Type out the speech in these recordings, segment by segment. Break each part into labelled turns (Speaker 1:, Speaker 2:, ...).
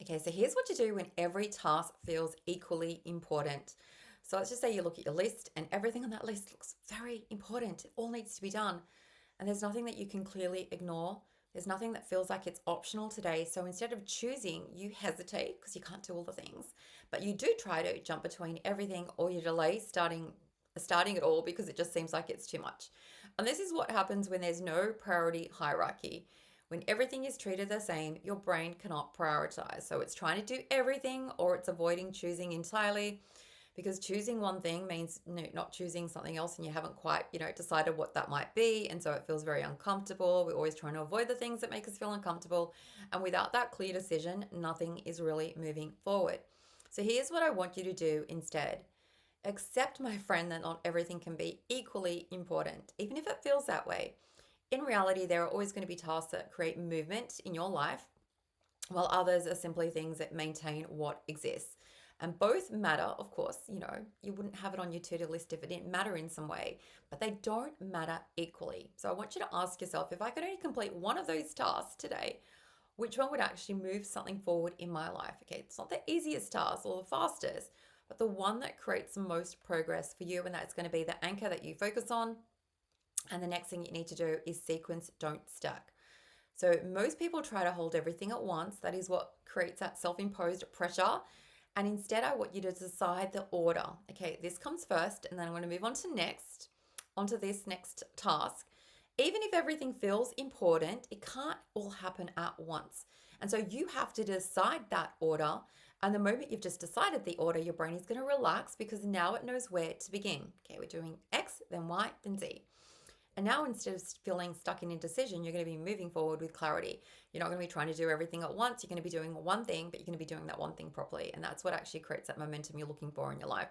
Speaker 1: Okay, so here's what to do when every task feels equally important. So let's just say you look at your list and everything on that list looks very important. It all needs to be done. And there's nothing that you can clearly ignore. There's nothing that feels like it's optional today. So instead of choosing, you hesitate because you can't do all the things. But you do try to jump between everything or you delay starting it all because it just seems like it's too much. And this is what happens when there's no priority hierarchy. When everything is treated the same, your brain cannot prioritize. So it's trying to do everything or it's avoiding choosing entirely because choosing one thing means not choosing something else and you haven't quite decided what that might be, and so it feels very uncomfortable. We're always trying to avoid the things that make us feel uncomfortable, and without that clear decision, nothing is really moving forward. So here's what I want you to do instead. Accept, my friend, that not everything can be equally important, even if it feels that way. In reality, there are always going to be tasks that create movement in your life, while others are simply things that maintain what exists. And both matter, of course. You wouldn't have it on your to do list if it didn't matter in some way, but they don't matter equally. So I want you to ask yourself, if I could only complete one of those tasks today, which one would actually move something forward in my life? Okay, it's not the easiest task or the fastest, but the one that creates the most progress for you. And that's going to be the anchor that you focus on. And the next thing you need to do is sequence, don't stack. So most people try to hold everything at once. That is what creates that self-imposed pressure. And instead, I want you to decide the order. Okay, this comes first, and then I'm going to move onto this next task. Even if everything feels important, it can't all happen at once. And so you have to decide that order. And the moment you've just decided the order, your brain is going to relax because now it knows where to begin. Okay, we're doing X, then Y, then Z. And now instead of feeling stuck in indecision, you're going to be moving forward with clarity. You're not going to be trying to do everything at once. You're going to be doing one thing, but you're going to be doing that one thing properly. And that's what actually creates that momentum you're looking for in your life.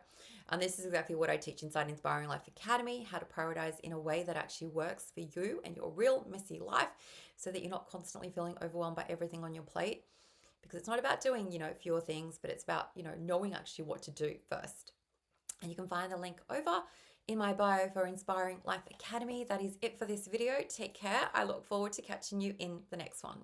Speaker 1: And this is exactly what I teach inside Inspiring Life Academy, how to prioritize in a way that actually works for you and your real messy life so that you're not constantly feeling overwhelmed by everything on your plate. Because it's not about doing, fewer things, but it's about, knowing actually what to do first. And you can find the link over in my bio for Inspiring Life Academy. That is it for this video. Take care. I look forward to catching you in the next one.